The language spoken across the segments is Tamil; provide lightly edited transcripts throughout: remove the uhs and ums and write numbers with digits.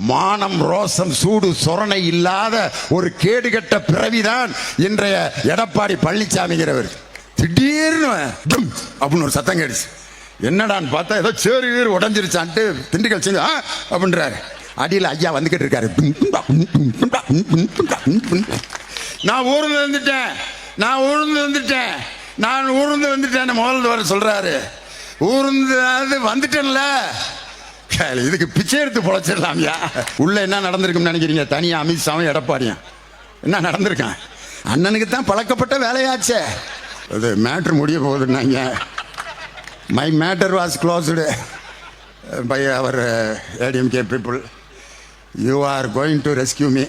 மானம் ரோசம் சூடு சொரணை இல்லாத ஒரு கேடுகட்ட பிறவிதான் இன்றைய எடப்பாடி பழனிசாமிங்கிறவர். திடீர்னு அப்படின்னு ஒரு சத்தம் கேடுச்சு. என்னடான்னு பார்த்தா ஏதோ சேரு உடஞ்சிருச்சான்ட்டு திண்டுக்கல் செஞ்சு அப்படின்றாரு. அடியில் ஐயா வந்துகிட்டு இருக்காரு. நான் ஊர்ந்து வந்துட்டேன், நான் ஊர்ந்து வந்துட்டேன், நான் ஊர்ந்து வந்துட்டேன் முதல்ல வர சொல்றாரு. ஊர்ந்து வந்துட்டேன்ல, இதுக்கு பிச்சை எடுத்து பொழைச்சிடலாம்யா. உள்ள என்ன நடந்திருக்குன்னு நினைக்கிறீங்க? தனியா அமித்ஷாவும் எடப்பாடியும் என்ன நடந்திருக்கான்? அண்ணனுக்கு தான் பழக்கப்பட்ட வேலையாச்சே. அது மேட்ரு முடிய போகுதுன்னாங்க. My matter was closed by our ADMK people. You are going to rescue me.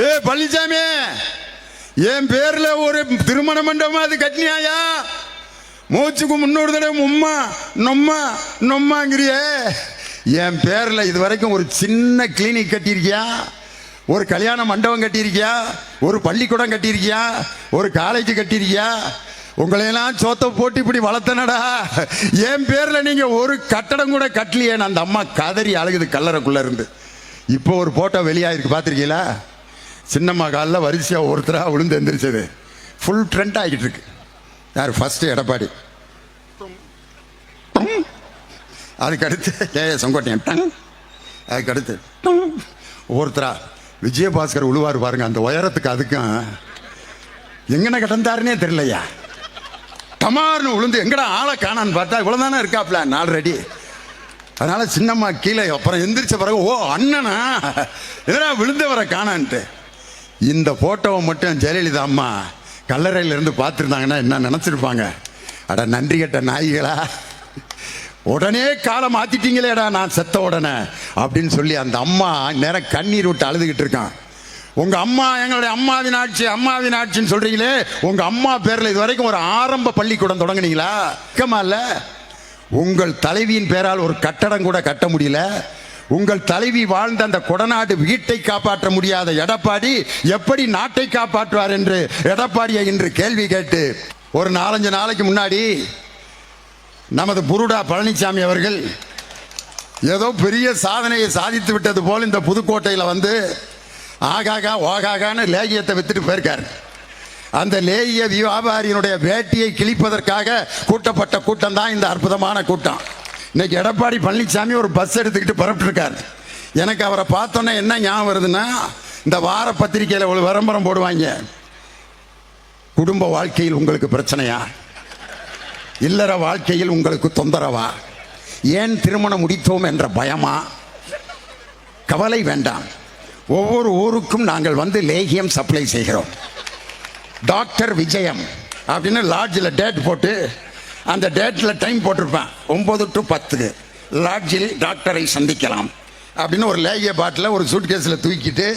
A Palaniswami, என் பேர்ல ஒரு திருமண மண்டபம் அது கட்டினியாயா? மூச்சுக்கு முன்னோரு தடவை உம்மா நொம்மா நொம்மாங்கிறியே. என் பேர்ல இது வரைக்கும் ஒரு சின்ன கிளினிக் கட்டியிருக்கியா? ஒரு கல்யாண மண்டபம் கட்டியிருக்கியா? ஒரு பள்ளிக்கூடம் கட்டியிருக்கியா? ஒரு காலேஜ் கட்டியிருக்கியா? உங்களையெல்லாம் சோத்த போட்டு இப்படி வளர்த்தனடா. என் பேர்ல நீங்க ஒரு கட்டடம் கூட கட்டலையே. அந்த அம்மா கதறி அழுகுது கல்லறைக்குள்ள இருந்து. இப்போ ஒரு போட்டோ வெளியாயிருக்கு, பார்த்துருக்கீங்களா? சின்னம்மா காலில் வரிசையா ஒருத்தராக விழுந்து எந்திரிச்சது ஃபுல் ட்ரெண்ட் ஆகிட்டு இருக்கு. யார்? ஃபர்ஸ்ட் எடப்பாடி, அதுக்கடுத்து செங்கோட்டையன், அதுக்கடுத்து ஒருத்தரா விஜயபாஸ்கர் உழுவார் பாருங்க. அந்த உயரத்துக்கு அதுக்கும் எங்கன கிடந்தாருன்னே தெரியலையா. டமார்னு விழுந்து எங்கடா ஆளை காணான்னு பார்த்தா இவ்வளவுதானே இருக்காப்ல ஆல்ரெடி. அதனால சின்னம்மா கீழே அப்புறம் எந்திரிச்ச பிறகு ஓ அண்ணனா எதனா விழுந்தவரை காணான்ட்டு. இந்த போட்டோவை மட்டும் ஜெயலலிதா அம்மா கல்லறையில இருந்து பார்த்துருந்தாங்கன்னா என்ன நினைச்சிருப்பாங்க? அட நன்றி கட்ட நாய்களா, உடனே காலை மாத்திட்டீங்களேடா நான் செத்த உடனே அப்படின்னு சொல்லி அந்த அம்மா நேரம் கண்ணீர் விட்டு அழுதுகிட்டு இருக்கான். உங்க அம்மா எங்களுடைய அம்மாவின் ஆட்சி அம்மாவின் ஆட்சின்னு சொல்றீங்களே, உங்க அம்மா பேர்ல இது வரைக்கும் ஒரு ஆரம்ப பள்ளிக்கூடம் தொடங்குனீங்களா? கமா இல்ல. உங்கள் தலைவியின் பேரால் ஒரு கட்டடம் கூட கட்ட முடியல. உங்கள் தலைவி வாழ்ந்த அந்த கொடநாடு வீட்டை காப்பாற்ற முடியாத எடப்பாடி எப்படி நாட்டை காப்பாற்றுவார் என்று எடப்பாடியை இன்று கேள்வி கேட்டு ஒரு 4-5 நாளைக்கு முன்னாடி நமது புருடா பழனிசாமி அவர்கள் ஏதோ பெரிய சாதனையை சாதித்து விட்டது போல் இந்த புதுக்கோட்டையில் வந்து ஆகாகா ஓகாகான்னு லேகியத்தை வித்துட்டு போயிருக்காரு. அந்த லேகிய வியாபாரியினுடைய வேட்டியை கிழிப்பதற்காக கூட்டப்பட்ட கூட்டம் தான் இந்த அற்புதமான கூட்டம். இன்னைக்கு எடப்பாடி பழனிசாமி ஒரு பஸ் எடுத்துக்கிட்டு புறப்பட்டு இருக்காரு. எனக்கு அவரை பார்த்தோன்னே என்ன ஞாபகம் வருதுன்னா, இந்த வார பத்திரிகையில் ஒரு விளம்பரம் போடுவாங்க. குடும்ப வாழ்க்கையில் உங்களுக்கு பிரச்சனையா? இல்லற வாழ்க்கையில் உங்களுக்கு தொந்தரவா? ஏன் திருமணம் முடித்தோம் என்ற பயமா? கவலை வேண்டாம். ஒவ்வொரு ஊருக்கும் நாங்கள் வந்து லேகியம் சப்ளை செய்கிறோம். டாக்டர் விஜயம் அப்படின்னு லாட்ஜில் டேட் போட்டு அந்த டேட்டில் டைம் போட்டிருப்பேன் 9 to 10 லாட்ஜில் டாக்டரை சந்திக்கலாம் அப்படின்னு ஒரு லேகிய பாட்டில் ஒரு சூட் கேஸில் தூக்கிட்டு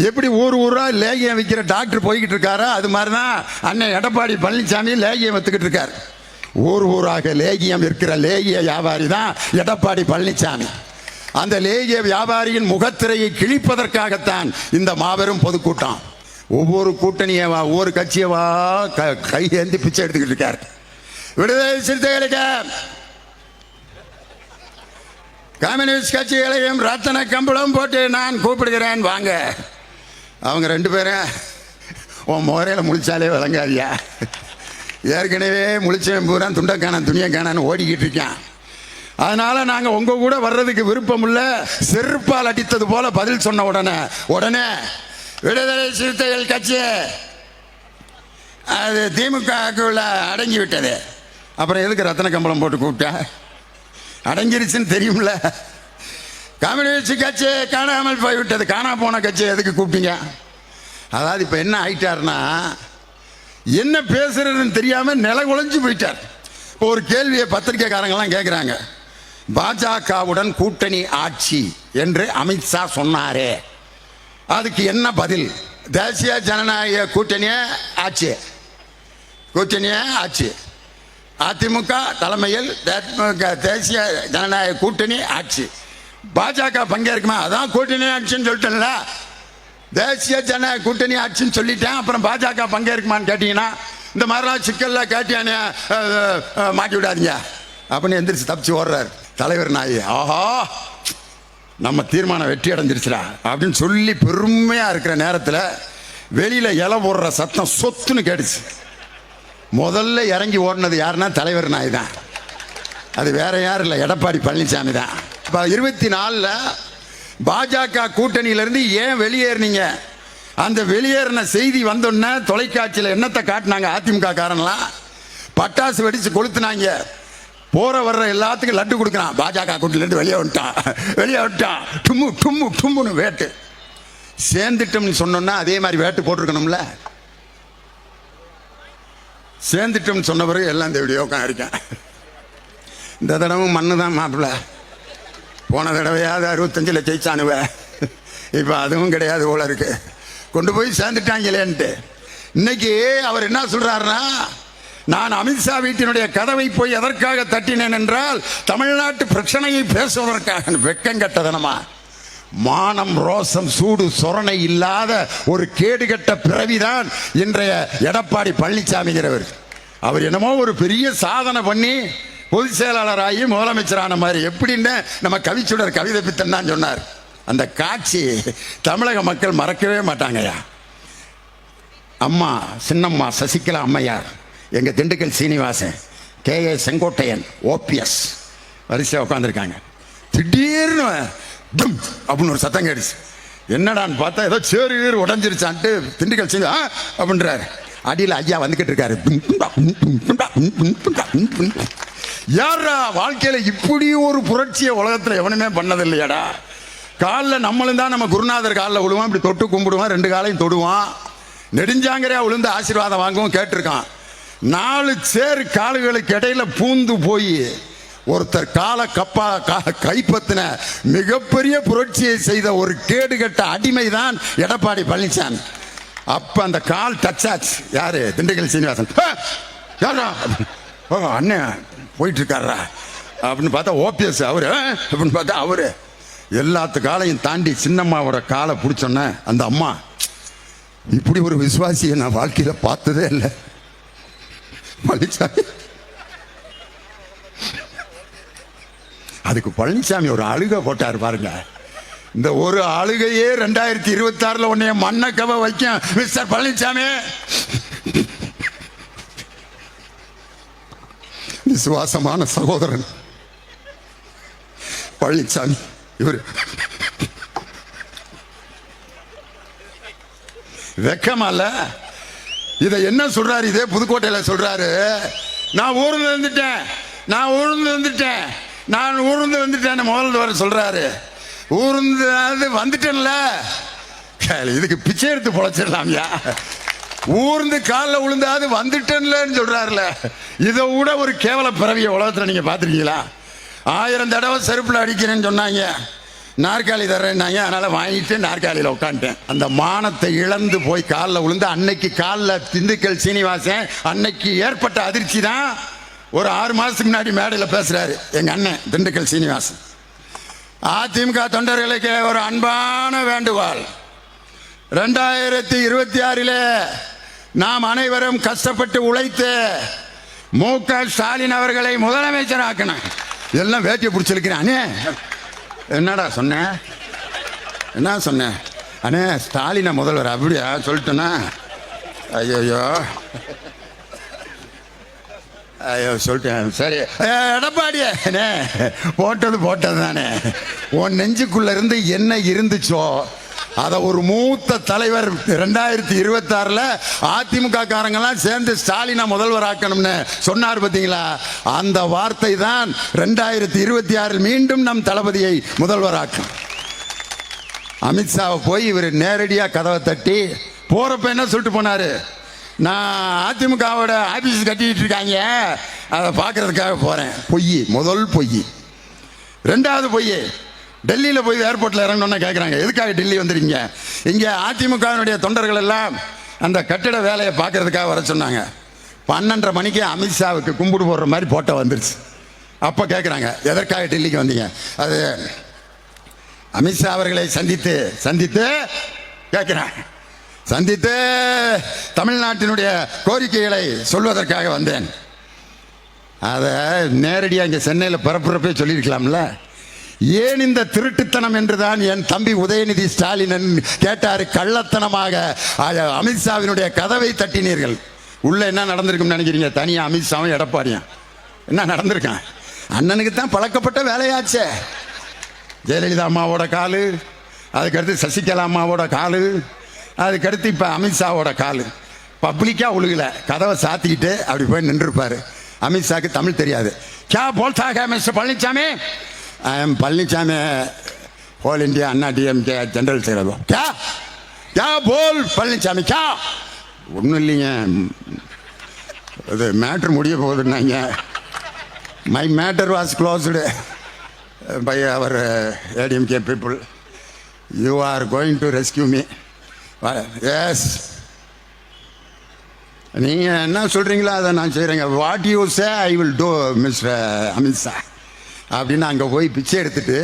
எப்படி ஊர் ஊராக லேகியம் விற்கிற டாக்டர் போய்கிட்டு இருக்காரோ அது மாதிரி தான் அண்ணன் எடப்பாடி பழனிசாமி லேகியம் விற்றுக்கிட்டு இருக்கார். ஊர் ஊராக லேகியம் விற்கிற லேகிய வியாபாரி தான் எடப்பாடி பழனிசாமி. அந்த லேகிய வியாபாரியின் முகத்திரையை கிழிப்பதற்காகத்தான் இந்த மாபெரும் பொதுக்கூட்டம். ஒவ்வொரு கூட்டணியவா ஒவ்வொரு கட்சியவா கை ஏந்தி பிச்சை எடுத்துக்கிட்டு இருக்கார். விடுதலை சிறுத்தைகளுக்கு கம்யூனிஸ்ட் கட்சிகளையும் ரத்தன கம்பளம் போட்டு நான் கூப்பிடுகிறேன் வாங்க. அவங்க 2 பேரும் உன் முறையில் முழிச்சாலே விளங்காதியா. ஏற்கனவே முழிச்சவன் பூரா துண்டக்கான துணியக்கானு ஓடிக்கிட்டு இருக்கான். அதனால நாங்கள் உங்க கூட வர்றதுக்கு விருப்பம் இல்லை. செருப்பால் அடித்தது போல பதில் சொன்ன உடனே விடுதலை சிறுத்தைகள் கட்சி அது திமுகவுக்குள்ள அடங்கி விட்டது. அப்புறம் எதுக்கு ரத்தன கம்பளம் போட்டு கூப்பிட்டா? அடங்கிருச்சுன்னு தெரியும்ல. கம்யூனிஸ்ட் கட்சி காணாமல் போய்விட்டது. காணா போன கட்சி எதுக்கு கூப்பிட்டீங்க? அதாவது இப்போ என்ன ஆயிட்டாருன்னா, என்ன பேசுறதுன்னு தெரியாம நில குலைஞ்சு போயிட்டார். இப்போ ஒரு கேள்வியை பத்திரிகைக்காரங்கெல்லாம் கேட்குறாங்க. பாஜகவுடன் கூட்டணி ஆட்சி என்று அமித்ஷா சொன்னாரே, அதுக்கு என்ன பதில்? தேசிய ஜனநாயக கூட்டணியே ஆட்சி அதிமுக தலைமையில் தேசிய ஜனநாயக கூட்டணி ஆட்சி. பாஜக பங்கேற்குமா? அதான் கூட்டணி ஆட்சின்னு சொல்லிட்டேன்ல. தேசிய ஜனநாயக கூட்டணி ஆட்சின்னு சொல்லிட்டேன். அப்புறம் பாஜக பங்கேற்குமான்னு கேட்டீங்கன்னா இந்த மாதிரிலாம் சிக்கல்ல கேட்டியானே மாட்டி விடாதீங்க அப்படின்னு எந்திரிச்சு தப்பிச்சு ஓடுறாரு தலைவர் நாய். ஆஹா நம்ம தீர்மானம் வெற்றி அடைஞ்சிருச்சுடா அப்படின்னு சொல்லி பெருமையாக இருக்கிற நேரத்தில் வெளியில் இலை போடுற சத்தம் சொத்துன்னு கேட்டுச்சு. முதல்ல இறங்கி ஓடினது யாருன்னா தலைவர் நாய் தான். அது வேற யாரும் இல்லை, எடப்பாடி பழனிசாமி தான். இப்போ 24 பாஜக கூட்டணியிலிருந்து ஏன் வெளியேறினீங்க? அந்த வெளியேறின செய்தி வந்தோடனே தொலைக்காட்சியில் என்னத்தை காட்டினாங்க? அதிமுக காரன்லாம் பட்டாசு வெடிச்சு கொளுத்துனாங்க. போற வர்ற எல்லாத்துக்கும் லட்டு கொடுக்குறான். பாஜக கூட்டணியிலேருந்து வெளியே விட்டான் டும்மு டும்மு டும்முன்னு வேட்டு. சேர்ந்துட்டோம்னு சொன்னோன்னா அதே மாதிரி வேட்டு போட்டிருக்கணும்ல. சேர்ந்துட்டோம்னு சொன்ன பிறகு எல்லாம் இந்த வீடியோ இருக்கேன். இந்த தடவை மண்ணு தான் மாப்பிள்ள. போன தடவையாவது 65 ஜெயிச்சானுவ. இப்போ அதுவும் கிடையாது போல இருக்கு. கொண்டு போய் சேர்ந்துட்டாங்களேன்ட்டு. இன்னைக்கு அவர் என்ன சொல்றாருன்னா, நான் அமித்ஷா வீட்டினுடைய கதவை போய் எதற்காக தட்டினேன் என்றால் தமிழ்நாட்டு பிரச்சனையை பேசுவதற்காக. வெக்கம் கட்டதனமா, மானம் ரோசம் சூடு சொரணை இல்லாத ஒரு கேடுகட்ட பிறவிதான் இன்றைய எடப்பாடி பழனிசாமிங்கிறவர். அவர் என்னமோ ஒரு பெரிய சாதனை பண்ணி பொதுச் செயலாளராகி முதலமைச்சரான மாதிரி. எப்படின்னு நம்ம கவிச்சுடர் கவிதை பித்தன் தான் சொன்னார். அந்த காட்சி தமிழக மக்கள் மறக்கவே மாட்டாங்கய்யா. அம்மா சின்னம்மா சசிகலா அம்மையார், எங்க திண்டுக்கல் சீனிவாசன், KA செங்கோட்டையன், OPS வரிசையாக உட்காந்துருக்காங்க. திடீர்னு டும் அப்படின்னு ஒரு சத்தம் கேடுச்சு. என்னடான்னு பார்த்தா ஏதோ சேரு உடஞ்சிருச்சான்ட்டு திண்டுக்கல் சீனி அப்படின்றாரு. அடியில் ஐயா வந்துகிட்டு இருக்காரு. யாரா வாழ்க்கையில இப்படி ஒரு புரட்சியை உலகத்துல எவனுமே பண்ணது இல்லையாடா? காலில் நம்மளும் தான் நம்ம குருநாதர் காலில் விழுவான், இப்படி தொட்டு கும்பிடுவான், 2 காலையும் தொடுவான், நெடுஞ்சாங்கரையா விழுந்து ஆசீர்வாதம் வாங்கவும் கேட்டிருக்கான். 4 சேர் கால்களுக்கு இடையில பூந்து போய் ஒருத்தர் காலை கைப்பற்றின மிகப்பெரிய புரட்சியை செய்த ஒரு கேடுகட்ட அடிமை தான் எடப்பாடி பழனிசாமி. அப்ப அந்த கால் டச் ஆச்சு. யாரு? திண்டுக்கல் சீனிவாசன். யாரா? அண்ணன் போயிட்டு இருக்காரா அப்படின்னு பார்த்தா OPS அவரு. அப்படின்னு பார்த்தா அவரு. எல்லாத்து காலையும் தாண்டி சின்னம்மாவோட காலை பிடிச்சோன்ன அந்த அம்மா, இப்படி ஒரு விசுவாசியை நான் வாழ்க்கையில பார்த்ததே இல்லை பழனிசாமி. அதுக்கு பழனிசாமி ஒரு அழுகை போட்டார் பாருங்க. இந்த ஒரு அழுகையே 2026 உன்னைய மண்ணக்கவ வைக்கும் மிஸ்டர் பழனிசாமி. விசுவாசமான சகோதரன் பழனிசாமி. இவர் வெக்கமல்ல. இதை என்ன சொல்றாரு? இதே புதுக்கோட்டையில் சொல்றாரு, நான் ஊர்ந்து வந்துட்டேன் முதல்ல வர சொல்றாரு. ஊர்ந்து வந்துட்டேன்ல, இதுக்கு பிச்சை எடுத்து பொழைச்சிடலாம்யா. ஊர்ந்து காலில் விழுந்தாது வந்துட்டேன்லன்னு சொல்றாருல. இதை விட ஒரு கேவல பிறவிய உலகத்தில் நீங்க பார்த்துருக்கீங்களா? 1000 தடவை செருப்புல அடிக்கிறேன்னு சொன்னாங்க, நாற்காலி தர்றேன்னாங்க. அதனால வாங்கிட்டு நாற்காலியில் உட்காந்துட்டேன். அந்த மானத்தை இழந்து போய் காலில் விழுந்து அன்னைக்கு காலில் திண்டுக்கல் சீனிவாசன் அன்னைக்கு ஏற்பட்ட அதிர்ச்சி தான் ஒரு 6 மாசத்துக்கு முன்னாடி மேடையில் பேசுறாரு எங்க அண்ணன் திண்டுக்கல் சீனிவாசன். அதிமுக தொண்டர்களுக்கு ஒரு அன்பான வேண்டுகோள். 2026 நாம் அனைவரும் கஷ்டப்பட்டு உழைத்து MK ஸ்டாலின் அவர்களை முதலமைச்சர் ஆக்கணும். எல்லாம் வேட்டியை பிடிச்சிருக்கிறானே. என்னடா சொன்ன? என்ன சொன்ன? அண்ணே ஸ்டாலினை முதல்வர் அப்படியா சொல்லிட்டேன்னா? ஐயோ சொல்லிட்டேன். சரி எடப்பாடியே போட்டது தானே. உன் நெஞ்சுக்குள்ள இருந்து என்ன இருந்துச்சோ அதை ஒரு மூத்த தலைவர் 2026 அதிமுக காரங்கெல்லாம் சேர்ந்து ஸ்டாலினை முதல்வர் ஆக்கணும்னு சொன்னார் பார்த்தீங்களா? அந்த வார்த்தை தான் 2026 மீண்டும் நம் தளபதியை முதல்வர் ஆக்கும். அமித்ஷாவை போய் இவர் நேரடியாக கதவை தட்டி போறப்ப என்ன சொல்லிட்டு போனாரு? நான் அதிமுகவோட ஆபீஸ் கட்டிட்டு இருக்காங்க, அதை பார்க்கறதுக்காக போறேன். பொய், முதல் பொய். 2வது பொய், டெல்லியில் போய் ஏர்போர்ட்டில் இறங்கணும்னா கேட்குறாங்க, எதுக்காக டெல்லி வந்துருக்கீங்க? இங்கே அதிமுகவினுடைய தொண்டர்கள் எல்லாம் அந்த கட்டிட வேலையை பார்க்கறதுக்காக வர சொன்னாங்க. 12:30 மணிக்கு அமித்ஷாவுக்கு கும்பிடு போடுற மாதிரி போட்டோ வந்துருச்சு. அப்போ கேட்குறாங்க, எதற்காக டெல்லிக்கு வந்தீங்க? அது அமித்ஷா அவர்களை சந்தித்து கேட்குறாங்க, சந்தித்து தமிழ்நாட்டினுடைய கோரிக்கைகளை சொல்வதற்காக வந்தேன். அதை நேரடியாக இங்கே சென்னையில் பரப்புறப்பே சொல்லியிருக்கலாம்ல. ஏன் இந்த திருட்டுத்தனம் என்றுதான் என் தம்பி உதயநிதி ஸ்டாலின் கேட்டாரு. கள்ளத்தனமாக அமித்ஷாவினுடைய கதவை தட்டினீர்கள். உள்ள என்ன நடந்திருக்கும் நினைக்கிறீங்க? தனியா அமித்ஷாவும் எடப்பாடியும் என்ன நடந்திருக்கான்? அண்ணனுக்கு தான் பழக்கப்பட்ட வேலையாச்சே. ஜெயலலிதா அம்மாவோட காலு, அதுக்கடுத்து சசிகலா அம்மாவோட காலு, அதுக்கடுத்து இப்போ அமித்ஷாவோட காலு. பப்ளிக்காக உழுகல, கதவை சாத்திக்கிட்டு அப்படி போய் நின்றுருப்பாரு. அமித்ஷாக்கு தமிழ் தெரியாது. K போல்தாக mister Palaniswami, I am Palaniswami, whole India Anna DMK general secretary. K K pole Palaniswami K. ஒன்றும் இல்லைங்க, அது மேட்ரு முடிய போகுதுன்னாங்க. My matter was closed by our ADMK people. You are going to rescue me. S, நீங்கள் என்ன சொல்கிறீங்களோ அதை நான் செய்கிறேங்க. What you say I will do mister Amit Shah அப்படின்னு அங்கே போய் பிச்சை எடுத்துட்டு,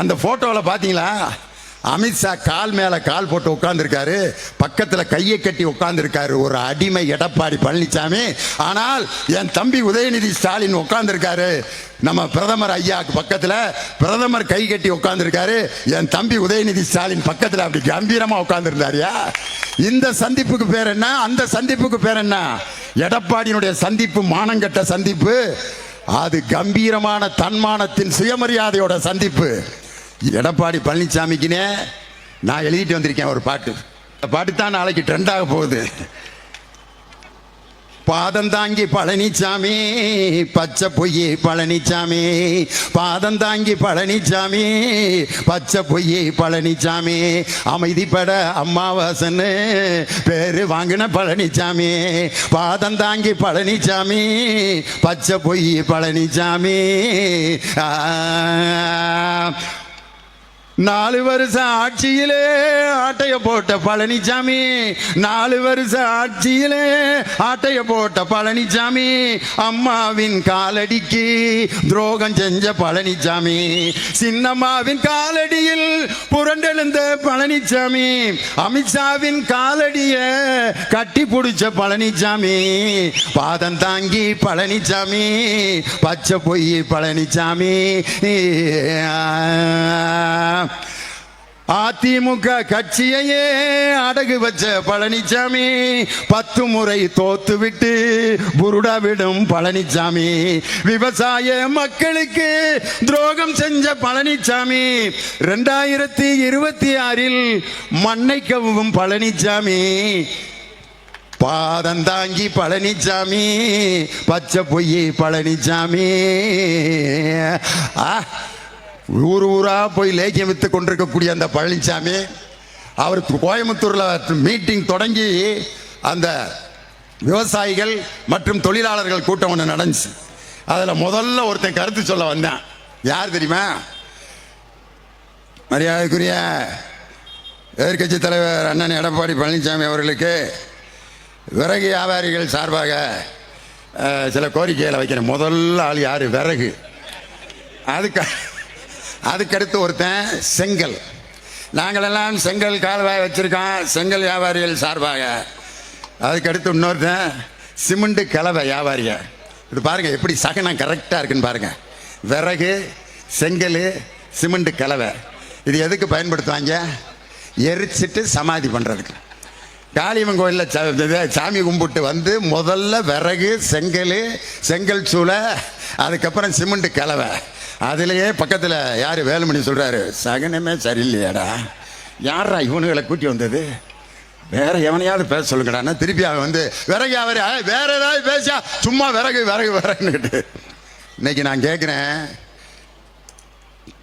அந்த ஃபோட்டோவில் பார்த்தீங்களா, அமித்ஷா கால் மேலே கால் போட்டு உட்காந்துருக்காரு, பக்கத்தில் கையை கட்டி உட்காந்துருக்காரு ஒரு அடிமை எடப்பாடி பழனிசாமி. ஆனால் என் தம்பி உதயநிதி ஸ்டாலின் உட்காந்துருக்காரு நம்ம பிரதமர் ஐயாவுக்கு பக்கத்தில். பிரதமர் கை கட்டி உட்காந்துருக்காரு, என் தம்பி உதயநிதி ஸ்டாலின் பக்கத்தில் அப்படி கம்பீரமாக உட்காந்துருந்தாரியா. இந்த சந்திப்புக்கு பேர் என்ன? அந்த சந்திப்புக்கு பேர் என்ன? எடப்பாடியினுடைய சந்திப்பு மானங்கட்ட சந்திப்பு. அது கம்பீரமான தன்மானத்தின் சுயமரியாதையோட சந்திப்பு. எடப்பாடி பழனிசாமிக்குனே நான் எழுதிட்டு வந்திருக்கேன் ஒரு பாட்டு. அந்த பாட்டு தான் நாளைக்கு ட்ரெண்டாக போகுது. பாதந்தாங்கி பழனிசாமி, பச்சை பொய்யே பழனிசாமி, பாதந்தாங்கி பழனிசாமி, பச்சை பொய்யே பழனிசாமி, அமைதிப்பட அம்மாவாசன்னு பேரு வாங்கின பழனிசாமி, பாதந்தாங்கி பழனிசாமி, பச்சை பொய் பழனிசாமி. 4 வருஷம் ஆட்சியிலே ஆட்டைய போட்ட பழனிசாமி, 4 வருஷம் ஆட்சியிலே ஆட்டைய போட்ட பழனிசாமி, அம்மாவின் காலடிக்கு துரோகம் செஞ்ச பழனிசாமி, சின்னம்மாவின் காலடியில் புரண்டெழுந்த பழனிசாமி, அமித்ஷாவின் காலடிய கட்டி பிடிச்ச பழனிசாமி, பாதம் தாங்கி பழனிசாமி, பச்சை பொய் பழனிசாமி. அதிமுக கட்சியையே அடகு வச்ச பழனிசாமி, 10 முறை தோத்து விட்டு புருடா விடும் பழனிசாமி, விவசாய மக்களுக்கு துரோகம் செஞ்ச பழனிசாமி, 2026 மண்ணை கவ்வும் பழனிசாமி, பாதந்தாங்கி பழனிசாமி, பச்சை பொய் பழனிசாமி. ஊர் ஊரா போய் லேக்கியம் வித்து கொண்டிருக்கக்கூடிய அந்த பழனிசாமி, அவருக்கு கோயம்புத்தூரில் மீட்டிங் தொடங்கி அந்த விவசாயிகள் மற்றும் தொழிலாளர்கள் கூட்டம் ஒன்று நடந்துச்சு. அதில் முதல்ல ஒருத்தன் கருத்து சொல்ல வந்தான். யார் தெரியுமா? மரியாதைக்குரிய எதிர்கட்சி தலைவர் அண்ணன் எடப்பாடி பழனிசாமி அவர்களுக்கு விறகு வியாபாரிகள் சார்பாக சில கோரிக்கைகளை வைக்கிறேன். முதல்ல ஆள் யார்? விறகு. அதுக்கடுத்து ஒருத்தன் செங்கல். நாங்களெல்லாம் செங்கல் கால்வாய் வச்சுருக்கோம் செங்கல் வியாபாரிகள் சார்பாக. அதுக்கடுத்து இன்னொருத்தன் சிமெண்ட் கலவை வியாபாரிக. இது பாருங்கள் எப்படி சகனம் கரெக்டாக இருக்குன்னு பாருங்கள். விறகு, செங்கல், சிமெண்ட் கலவை. இது எதுக்கு பயன்படுத்துவாங்க? எரிச்சிட்டு சமாதி பண்ணுறதுக்கு. காளியம்மன் கோயிலில் சாமி கும்பிட்டு வந்து முதல்ல விறகு, செங்கல் சூளை, அதுக்கப்புறம் சிமெண்ட் கலவை. அதுலேயே பக்கத்தில் யார் வேலுமணி சொல்கிறாரு, சகனமே சரியில்லையாடா, யாரா இவனுகளை கூட்டி வந்தது, வேற எவனையாவது பேச சொல்லுங்கடான்னா திருப்பி அவன் வந்து விறகு அவர் வேற ஏதாவது பேசா சும்மா விறகு விறகு விறகுன்னுக்கிட்டு. இன்னைக்கு நான் கேட்குறேன்,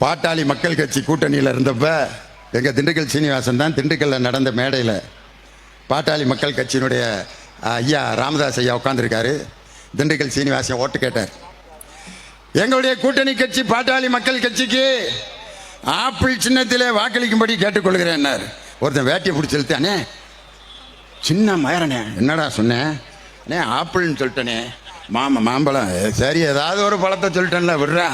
பாட்டாளி மக்கள் கட்சி கூட்டணியில் இருந்தப்ப எங்கள் திண்டுக்கல் சீனிவாசன் தான் திண்டுக்கல்லில் நடந்த மேடையில் பாட்டாளி மக்கள் கட்சியினுடைய ஐயா ராமதாஸ் ஐயா உட்காந்துருக்காரு. திண்டுக்கல் சீனிவாசன் ஓட்டு கேட்டார். எங்களுடைய கூட்டணி கட்சி பாட்டாளி மக்கள் கட்சிக்கு ஆப்பிள் சின்னத்திலே வாக்களிக்கும்படி கேட்டுக்கொள்கிறேன். ஒருத்தன் வேட்டியை பிடிச்சி இழுத்தானே, சின்ன மயரனே, என்னடா சொன்னேன்? ஆப்பிள்னு சொல்லிட்டேனே. மாம்பழம், சரி ஏதாவது ஒரு பழத்தை சொல்லிட்டேன்ல, விடுறா,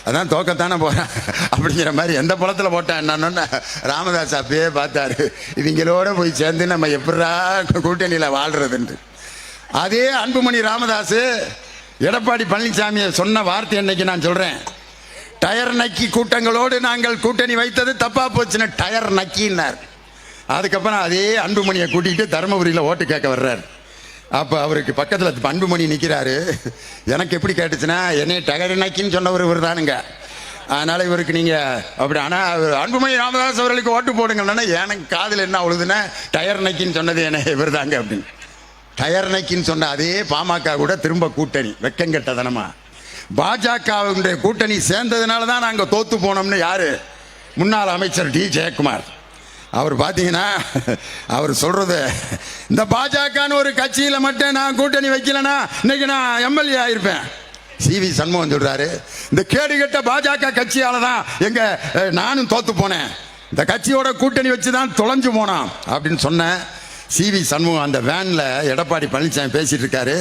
அதான் தோக்கத்தானே போகிறேன் அப்படிங்கிற மாதிரி எந்த பழத்தில் போட்டேன் என்னன்னு ராமதாஸ் அப்பயே பார்த்தாரு. இவங்களோட போய் சேர்ந்து நம்ம எப்படா கூட்டணியில் வாழ்கிறதுன்ட்டு. அதே அன்புமணி ராமதாஸ் எடப்பாடி பழனிசாமியை சொன்ன வார்த்தை என்னைக்கு நான் சொல்கிறேன், டயர் நக்கி கூட்டங்களோடு நாங்கள் கூட்டணி வைத்தது தப்பா போச்சுன்னு டயர் நக்கின்னார். அதுக்கப்புறம் அதே அன்புமணியை கூட்டிகிட்டு தருமபுரியில் ஓட்டு கேட்க வர்றார். அப்போ அவருக்கு பக்கத்தில் அன்புமணி நிற்கிறாரு. எனக்கு எப்படி கேட்டுச்சுன்னா, என்னை டயர் நக்கின்னு சொன்னவர் இவர் தானுங்க, அதனால் இவருக்கு நீங்கள் அப்படி. ஆனால் அன்புமணி ராமதாஸ் அவர்களுக்கு ஓட்டு போடுங்கன்னா எனக்கு காதில் என்ன அவ்வளோதுன்னா, டயர் நக்கின்னு சொன்னது என்ன இவர் தாங்க அப்படின்னு. டயர் நக்கின்னு சொன்ன அதே பாமக கூட திரும்ப கூட்டணி வெக்கங்கெட்டதனமா. பாஜகவுடைய கூட்டணி சேர்ந்ததுனால தான் நாங்கள் தோத்து போனோம்னு யாரு முன்னாள் அமைச்சர் டி ஜெயக்குமார் அவர் பார்த்தீங்கன்னா அவர் சொல்றது, இந்த பாஜகன்னு ஒரு கட்சியில் மட்டும் நான் கூட்டணி வைக்கலன்னா இன்னைக்கு நான் எம்எல்ஏ ஆயிருப்பேன். சிவி சண்முகம் சொல்றாரு, இந்த கேடுகட்ட பாஜக கட்சியால தான் நானும் தோத்து போனேன், இந்த கட்சியோட கூட்டணி வச்சு தான் தொலைஞ்சு போனான் அப்படின்னு சொன்னேன். சிவி சண்முகம் அந்த வேன்ல எடப்பாடி பழனிசாமி பேசிட்டு இருக்காரு,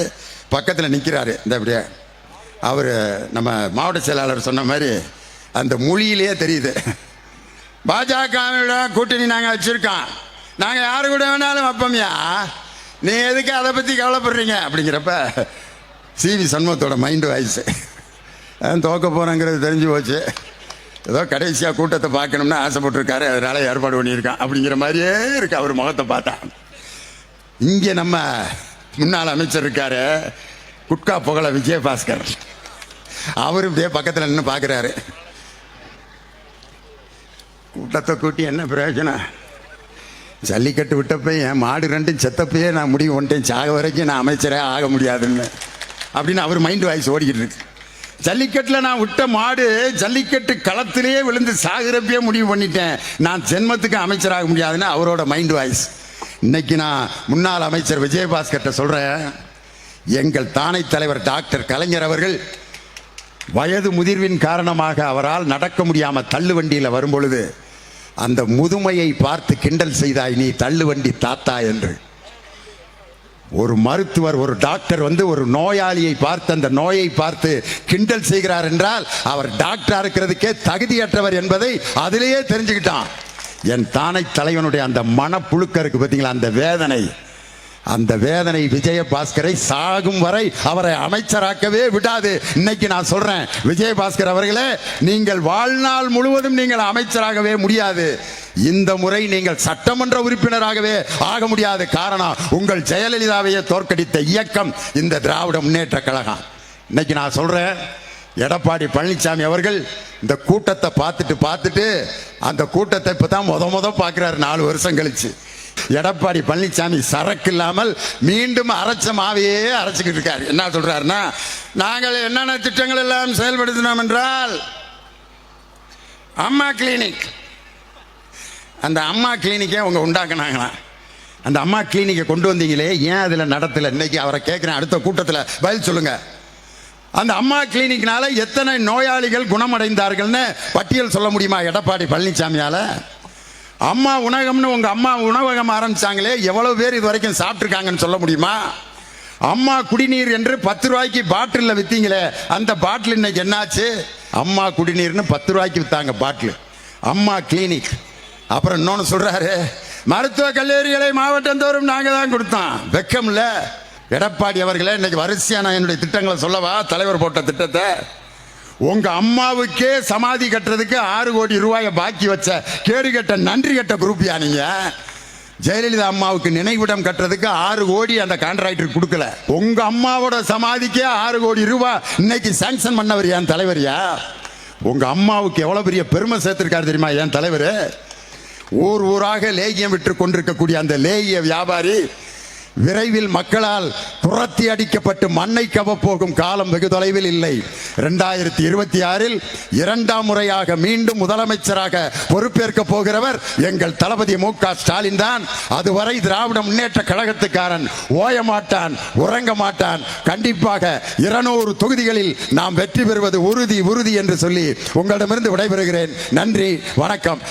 பக்கத்தில் நிற்கிறாரு. இந்த அப்படியே அவர் நம்ம மாவட்ட செயலாளர் சொன்ன மாதிரி அந்த மொழியிலேயே தெரியுது, பாஜகவோட கூட்டணி நாங்கள் வச்சிருக்கோம், நாங்கள் யாரு கூட வேணாலும் வைப்போம்யா, நீ எதுக்கு அதை பற்றி கவலைப்படுறீங்க அப்படிங்கிறப்ப சிவி சண்முகத்தோட மைண்டு வாய்ஸ் தோக்க போகிறேங்கிறது தெரிஞ்சு போச்சு. ஏதோ கடைசியாக கூட்டத்தை பார்க்கணும்னு ஆசைப்பட்டிருக்காரு, அதனால ஏற்பாடு பண்ணியிருக்கான் அப்படிங்கிற மாதிரியே இருக்கு அவர் முகத்தை பார்த்தா. இங்கே நம்ம முன்னாள் அமைச்சர் இருக்காரு குட்கா புகழ விஜயபாஸ்கர், அவரு இப்படியே பக்கத்தில் நின்று பார்க்குறாரு. கூட்டத்தை கூட்டி என்ன பிரயோஜனம், ஜல்லிக்கட்டு விட்டப்ப என் மாடு ரெண்டும் செத்தப்பயே நான் முடிவு பண்ணிட்டேன், சாக வரைக்கும் நான் அமைச்சரே ஆக முடியாதுன்னு அப்படின்னு அவர் மைண்ட் வாய்ஸ் ஓடிக்கிட்டு இருக்கு. ஜல்லிக்கட்டில் நான் விட்ட மாடு ஜல்லிக்கட்டு களத்திலேயே விழுந்து சாகிறப்பே முடிவு பண்ணிட்டேன், நான் ஜென்மத்துக்கு அமைச்சராக முடியாதுன்னு அவரோட மைண்ட் வாய்ஸ். இன்னைக்கு நான் முன்னாள் அமைச்சர் விஜயபாஸ்கர்ட்ட சொல்றேன், எங்கள் தானை தலைவர் டாக்டர் கலைஞர் அவர்கள் வயது முதிர்வின் காரணமாக அவரால் நடக்க முடியாம தள்ளுவண்டியில் வரும்பொழுது அந்த முதுமையை பார்த்து கிண்டல் செய்தாய் நீ தள்ளுவண்டி தாத்தா என்று. ஒரு மருத்துவர் ஒரு டாக்டர் ஒரு நோயாளியை பார்த்து அந்த நோயை பார்த்து கிண்டல் செய்கிறார் என்றால் அவர் டாக்டரா இருக்கிறதுக்கே தகுதியற்றவர் என்பதை அதிலேயே தெரிஞ்சுக்கிட்டான். என் தானை தலைவனுடைய அந்த மனப்புழுக்க இருக்கு பார்த்தீங்களா, அந்த வேதனை விஜயபாஸ்கரை சாகும் வரை அவரை அமைச்சராக்கவே விடாது. இன்னைக்கு நான் சொல்றேன், விஜயபாஸ்கர் அவர்களே, நீங்கள் வாழ்நாள் முழுவதும் நீங்கள் அமைச்சராகவே முடியாது, இந்த முறை நீங்கள் சட்டமன்ற உறுப்பினராகவே ஆக முடியாது. காரணம், உங்கள் ஜெயலலிதாவையே தோற்கடித்த இயக்கம் இந்த திராவிட முன்னேற்ற கழகம். இன்னைக்கு நான் சொல்றேன், எடப்பாடி பழனிசாமி அவர்கள் இந்த கூட்டத்தை பார்த்துட்டு அந்த கூட்டத்தை இப்பதான் முத பார்க்கிறாரு 4 வருஷம் கழிச்சு. எடப்பாடி பழனிசாமி சரக்கு இல்லாமல் மீண்டும் அரைச்ச மாவையே அரைச்சுக்கிட்டு இருக்காரு. என்ன சொல்றாருன்னா, நாங்கள் என்னென்ன திட்டங்கள் எல்லாம் செயல்படுத்தினோம் என்றால் அம்மா கிளினிக், அந்த அம்மா கிளினிக்கை அவங்க உண்டாக்குனாங்களாம். அந்த அம்மா கிளினிக்கை கொண்டு வந்தீங்களே, ஏன் அதில் நடத்தல? இன்னைக்கு அவரை கேட்குறேன், அடுத்த கூட்டத்தில் பதில் சொல்லுங்க. அந்த அம்மா கிளினிக்னால எத்தனை நோயாளிகள் குணமடைந்தார்கள்னு பட்டியல் சொல்ல முடியுமா எடப்பாடி பழனிசாமியால? அம்மா உணவகம்னு உங்க அம்மா உணவகம் ஆரம்பிச்சாங்களே, எவ்வளவு பேர் இது வரைக்கும் சாப்பிட்டுருக்காங்கன்னு சொல்ல முடியுமா? அம்மா குடிநீர் என்று 10 ரூபாய்க்கு பாட்டிலில் வித்தீங்களே, அந்த பாட்டில் இன்னைக்கு என்னாச்சு? அம்மா குடிநீர்னு 10 ரூபாய்க்கு வித்தாங்க பாட்டில். அம்மா கிளினிக். அப்புறம் இன்னொன்று சொல்றாரு, மருத்துவ கல்லூரிகளை மாவட்டந்தோறும் நாங்கள் தான் கொடுத்தோம். வெக்கம் இல்ல எடப்பாடி அவர்களே? இன்னைக்கு வரிசையான என்னுடைய திட்டங்களை சொல்லவா? தலைவர் போட்ட திட்டத்தை, உங்க அம்மாவுக்கே சமாதி கட்டுறதுக்கு 6 கோடி ரூபாயை பாக்கி வச்ச கேடுகட்ட நன்றி கட்ட குரூப்பியா நீங்க? ஜெயலலிதா அம்மாவுக்கு நினைவிடம் கட்டுறதுக்கு 6 கோடி அந்த கான்ட்ராக்டர் கொடுக்கல, உங்க அம்மாவோட சமாதிக்கே 6 கோடி ரூபாய் இன்னைக்கு சாங்ஷன் பண்ணவர் என் தலைவரியா? உங்க அம்மாவுக்கு எவ்வளவு பெரிய பெருமை சேர்த்திருக்காரு தெரியுமா என் தலைவர்? ஊராக லேகியம் விட்டு கொண்டிருக்கக்கூடிய அந்த லேகிய வியாபாரி விரைவில் மக்களால் துரத்தி அடிக்கப்பட்டு மண்ணை கவப்போகும் காலம் வெகு தொலைவில் இல்லை. 2026 2ஆம் முறையாக மீண்டும் முதலமைச்சராக பொறுப்பேற்க போகிறவர் எங்கள் தளபதி மு.க. ஸ்டாலின் தான். அதுவரை திராவிட முன்னேற்ற கழகத்துக்காரன் ஓய மாட்டான், உறங்க மாட்டான். கண்டிப்பாக 200 தொகுதிகளில் நாம் வெற்றி பெறுவது உறுதி என்று சொல்லி உங்களிடமிருந்து விடைபெறுகிறேன். நன்றி, வணக்கம்.